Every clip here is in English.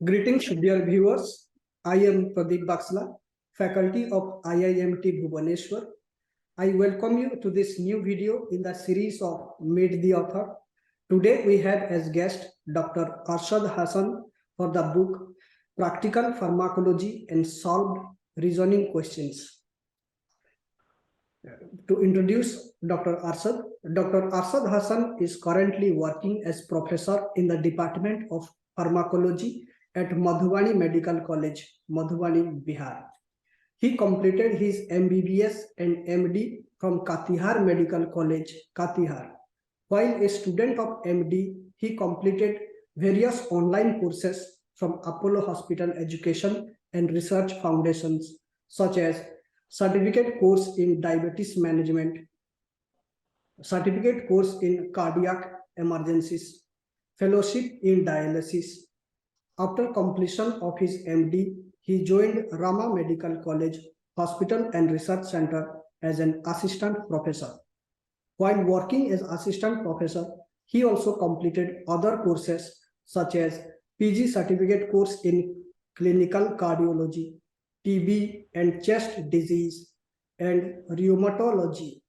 Greetings, dear viewers. I am Pradeep Baksla, faculty of IIMT Bhubaneswar. I welcome you to this new video in the series of Meet the Author. Today we have as guest Dr. Arshad Hassan for the book Practical Pharmacology and Solved Reasoning Questions. To introduce Dr. Arshad Hassan is currently working as professor in the Department of Pharmacology at Madhubani Medical College, Madhubani Bihar. He completed his MBBS and MD from Katihar Medical College, Katihar. While a student of MD, he completed various online courses from Apollo Hospital Education and Research Foundations, such as Certificate Course in Diabetes Management, Certificate Course in Cardiac Emergencies, Fellowship in Dialysis. After completion of his MD, he joined Rama Medical College Hospital and Research Center as an assistant professor. While working as assistant professor, he also completed other courses such as PG certificate course in Clinical Cardiology, TB and Chest Disease and Rheumatology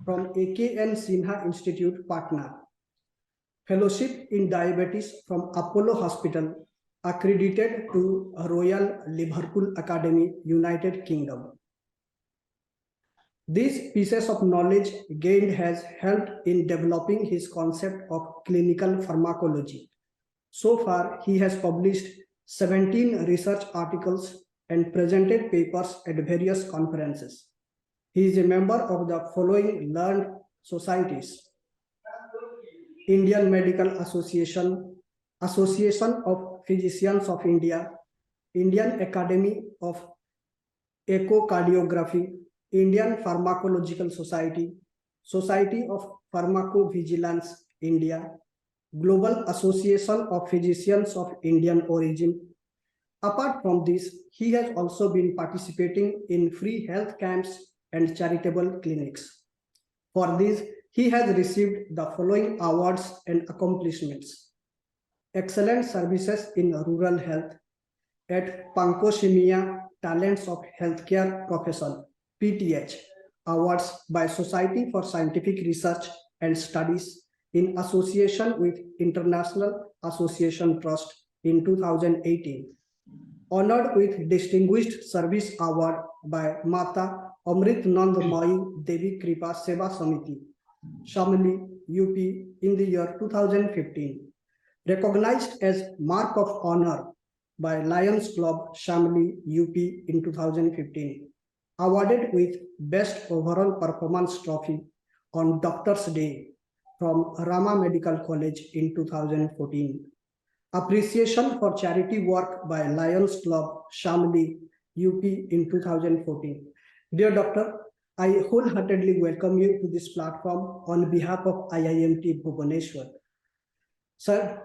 from A.K.N. Sinha Institute Patna, Fellowship in Diabetes from Apollo Hospital, accredited to Royal Liverpool Academy, United Kingdom. These pieces of knowledge gained has helped in developing his concept of clinical pharmacology. So far, he has published 17 research articles and presented papers at various conferences. He is a member of the following learned societies: Indian Medical Association, Association of Physicians of India, Indian Academy of Echocardiography, Indian Pharmacological Society, Society of Pharmacovigilance, India, Global Association of Physicians of Indian Origin. Apart from this, he has also been participating in free health camps and charitable clinics. For this, he has received the following awards and accomplishments: Excellent Services in Rural Health at Pankosima Talents of Healthcare Profession, PTH, awards by Society for Scientific Research and Studies in association with International Association Trust in 2018. Honored with Distinguished Service Award by Mata Amritanandmayee Devi Kripa Seva Samiti, Shamli, UP in the year 2015. Recognized as Mark of Honor by Lions Club, Shamli, UP in 2015. Awarded with Best Overall Performance Trophy on Doctor's Day from Rama Medical College in 2014. Appreciation for charity work by Lions Club, Shamli, UP in 2014. Dear Doctor, I wholeheartedly welcome you to this platform on behalf of IIMT Bhubaneswar. Sir,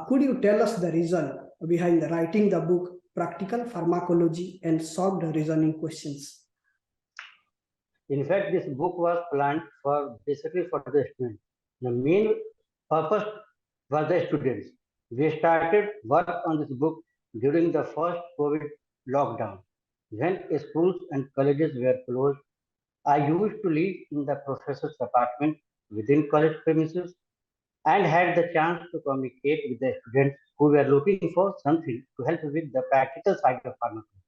could you tell us the reason behind writing the book Practical Pharmacology and Solved Reasoning Questions? In fact, this book was planned basically for the students. The main purpose was the students. We started work on this book during the first COVID lockdown. When schools and colleges were closed, I used to live in the professor's apartment within college premises and had the chance to communicate with the students who were looking for something to help with the practical side of pharmacology.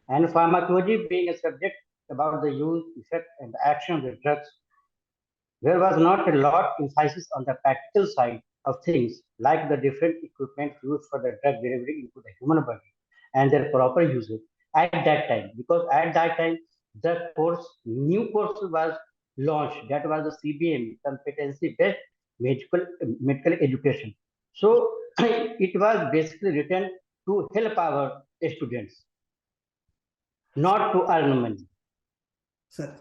And pharmacology being a subject about the use, effect, and action of the drugs, there was not a lot emphasis on the practical side of things, like the different equipment used for the drug delivery into the human body and their proper usage at that time. Because at that time, the new course was launched, that was the CBM, competency-based medical education. So it was basically written to help our students, not to earn money. Sir.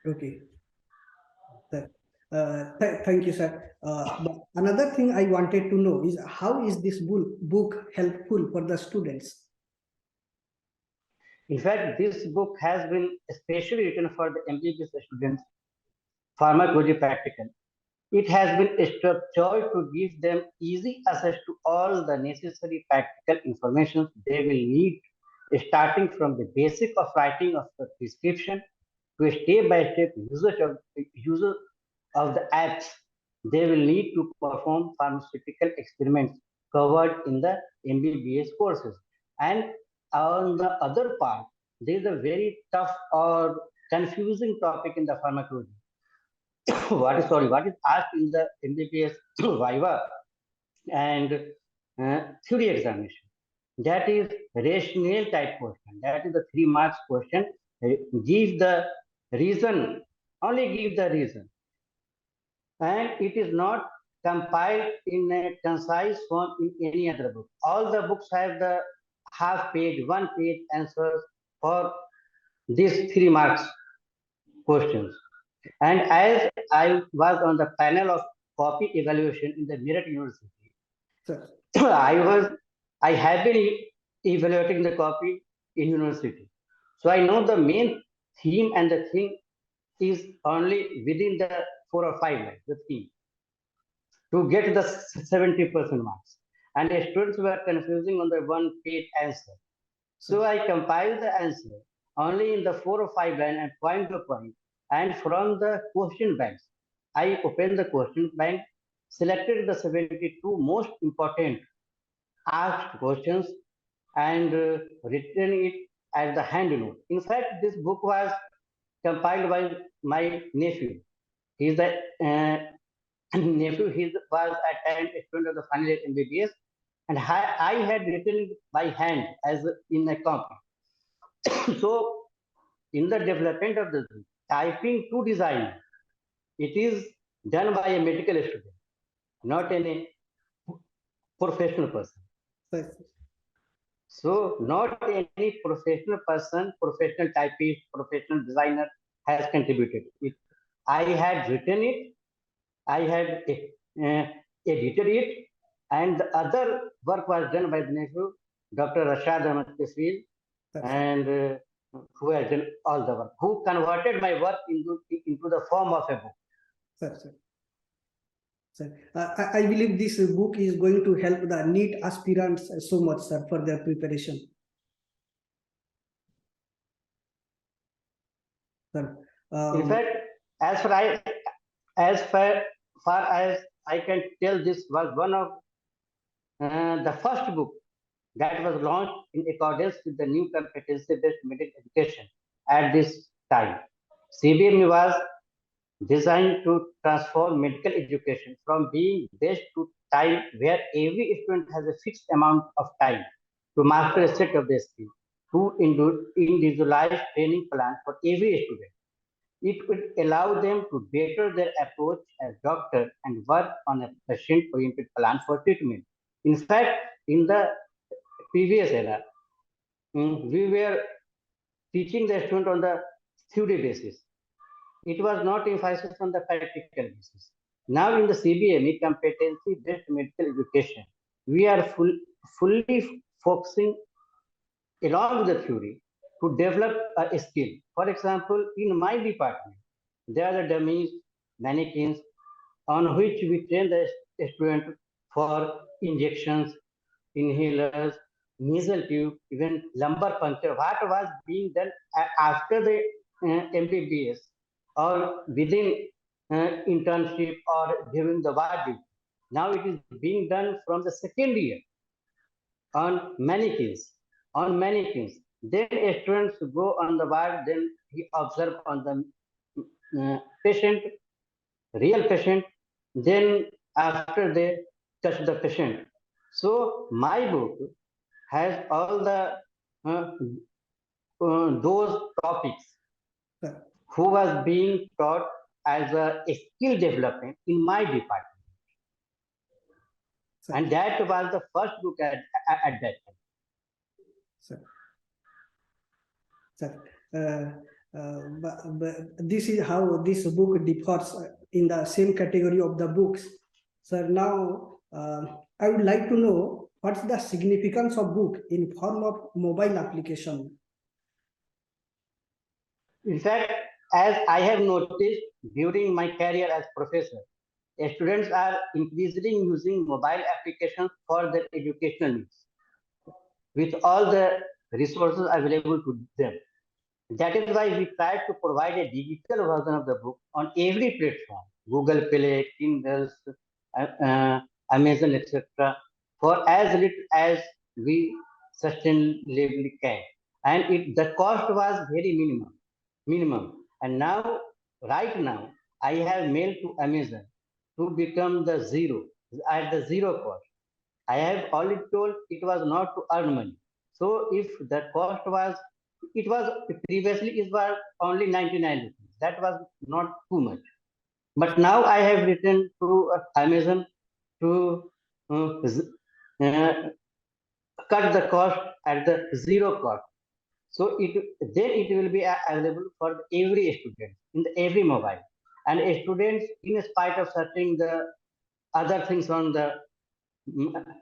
Okay. Sir. Thank you, sir. But another thing I wanted to know is how is this book helpful for the students? In fact, this book has been especially written for the MBBS students, pharmacology practical. It has been structured to give them easy access to all the necessary practical information they will need, starting from the basic of writing of the prescription to step-by-step usage of the apps they will need to perform pharmaceutical experiments covered in the MBBS courses. And on the other part, there is a very tough or confusing topic in the pharmacology. What is asked in the MBBS Viva and theory examination. That is rational type question. That is the 3 marks question. Give the reason, only give the reason. And it is not compiled in a concise form in any other book. All the books have the half page, 1 page answers for these 3 marks questions. And as I was on the panel of copy evaluation in the Meerut University, Sir. I have been evaluating the copy in university. So I know the main theme and the thing is only within the 4 or 5 lines, the theme, to get the 70% marks. And the students were confusing on the 1 page answer. So I compiled the answer only in the 4 or 5 lines and point to point. And from the question banks, I opened the question bank, selected the 72 most important asked questions, and written it as the hand note. In fact, this book was compiled by my nephew. He's the nephew. He was at time a student of the final year MBBS, and I had written it by hand as in a copy. So, in the development of the typing to design, it is done by a medical student, not any professional person. Sir. So, not any professional person, professional typist, professional designer has contributed. I had written it, I had edited it, and the other work was done by the nephew, Dr. Arshad Hassan, and who has done all the work, who converted my work into the form of a book. Sir. I believe this book is going to help the NEET aspirants so much, sir, for their preparation. Sir, in fact, as far as I can tell, this was one of the first book that was launched in accordance with the new competency-based medical education at this time. CBME was designed to transform medical education from being based to time where every student has a fixed amount of time to master a set of their skills to individualized training plan for every student. It would allow them to better their approach as doctor and work on a patient-oriented plan for treatment. In fact, in the previous era, we were teaching the student on the theory basis. It was not emphasis on the practical basis. Now in the CBME, competency-based medical education, we are fully focusing along with the theory to develop a skill. For example, in my department, there are the dummies, mannequins, on which we train the student for injections, inhalers, nasal tube, even lumbar puncture. What was being done after the MBBS or within internship or during the ward duty. Now it is being done from the second year on mannequins. Then students go on the ward, then he observe on the patient, real patient, then after they touch the patient. So my book has all the those topics who was being taught as a skill development in my department. Sir. And that was the first book at that time. Sir, this is how this book differs in the same category of the books. Sir, now I would like to know what's the significance of book in form of mobile application. In fact, as I have noticed during my career as professor, students are increasingly using mobile applications for their educational needs with all the resources available to them. That is why we try to provide a digital version of the book on every platform, Google Play, Kindles, Amazon, etc., for as little as we sustainably can. And the cost was very minimum. And now, right now, I have mailed to Amazon to become the zero, at the zero cost. I have already told it was not to earn money. So if the cost was, it was previously it was only 99 rupees. That was not too much. But now I have written to Amazon to uh, cut the cost at the zero cost. So then it will be available for every student in every mobile. And students, in spite of searching the other things on the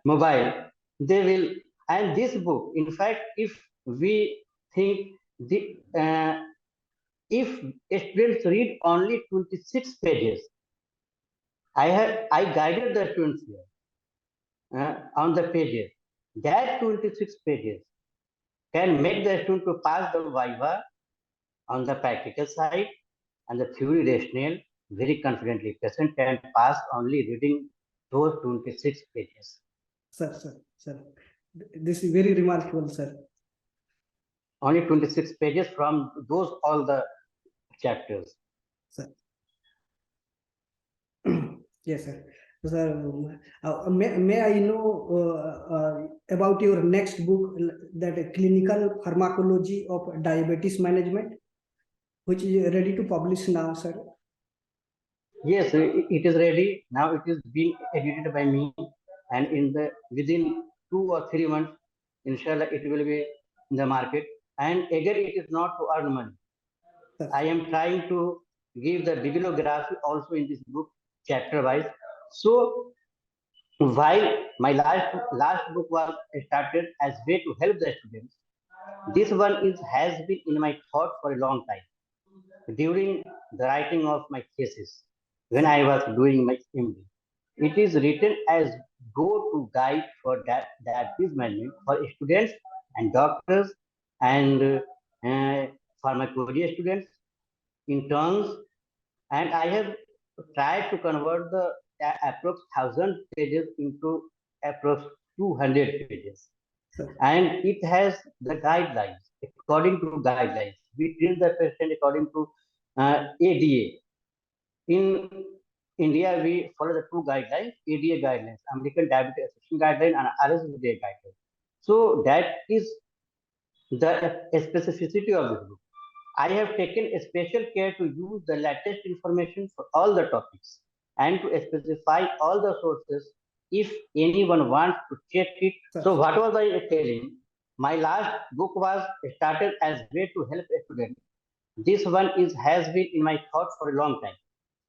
mobile, they will. And this book, in fact, if we think if students read only 26 pages, I guided the students here on the pages. That 26 pages can make the student to pass the Viva on the practical side, and the theory rational very confidently. Person can pass only reading those 26 pages. Sir. This is very remarkable, sir. Only 26 pages from those all the chapters. Sir. Yes, sir. Sir, may I know about your next book, that Clinical Pharmacology of Diabetes Management, which is ready to publish now, sir? Yes, it is ready. Now it is being edited by me, and within 2 or 3 months, inshallah, it will be in the market. And again, it is not to earn money. Sir. I am trying to give the bibliography also in this book, chapter wise. So while my last book was started as way to help the students, this one has been in my thought for a long time. During the writing of my thesis, when I was doing my MD, it is written as go-to guide for diabetes management for students and doctors and pharmacology students, interns, and I have tried to convert the approx 1,000 pages into approx 200 pages. And it has the guidelines. According to guidelines, we treat the patient according to ADA. In India, we follow the two guidelines, ADA guidelines, American Diabetes Association guideline and RSVD guideline. So that is the specificity of this book. I have taken a special care to use the latest information for all the topics and to specify all the sources if anyone wants to check it. So what was I telling? My last book was started as way to help a student. This one has been in my thought for a long time.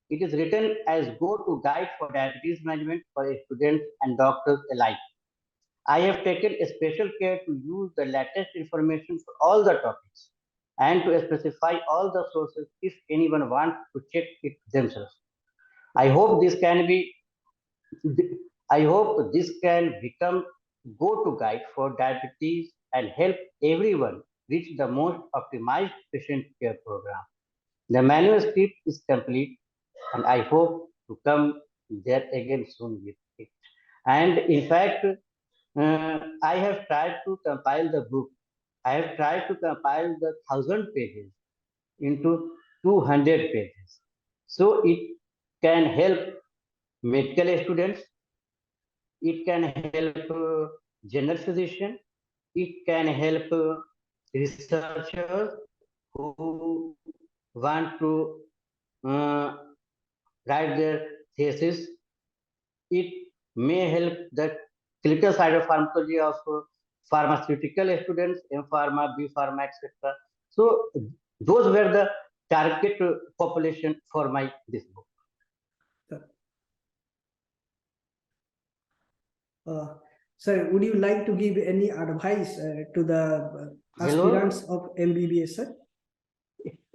It is written as go-to guide for diabetes management for students and doctors alike. I have taken a special care to use the latest information for all the topics and to specify all the sources if anyone wants to check it themselves. I hope this can become go-to guide for diabetes and help everyone reach the most optimized patient care program. The manuscript is complete, and I hope to come there again soon with it. And in fact, I have tried to compile the book. I have tried to compile the 1,000 pages into 200 pages. So it can help medical students, it can help general physician, it can help researchers who want to write their thesis. It may help the clinical side of pharmacology of pharmaceutical students, M pharma, B pharma, etc. So those were the target population for this book. Sir, would you like to give any advice to the aspirants of MBBS, sir?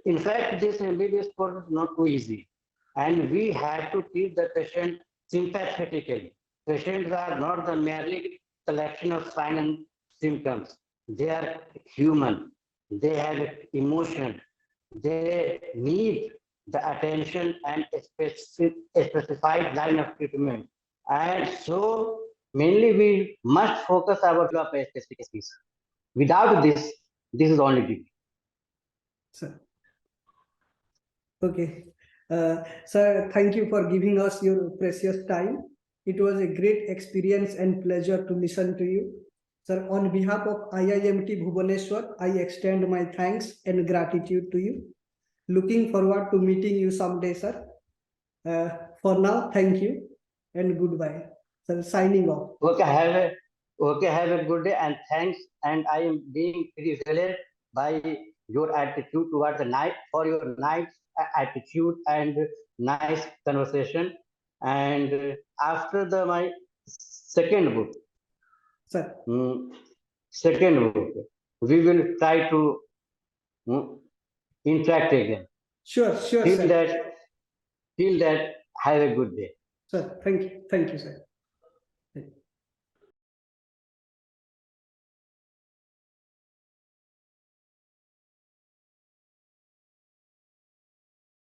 In fact, this MBBS course is not too easy. and we have to treat the patient sympathetically. Patients are not the merely collection of signs and symptoms. They are human. They have emotion. They need the attention and a specified line of treatment. And so mainly we must focus our job on specific piece. Without this is only degree. Sir. Okay. Sir, thank you for giving us your precious time. It was a great experience and pleasure to listen to you. Sir, on behalf of IIMT Bhubaneswar, I extend my thanks and gratitude to you. Looking forward to meeting you someday, sir. For now, thank you and goodbye. Sir, signing off. Okay, have a good day and thanks. And I am being privileged by your attitude towards the night for your nice attitude and nice conversation. And after my second book, Sir. Second book, we will try to interact again. Sure, Till sir. that, have a good day. Sir, thank you, sir.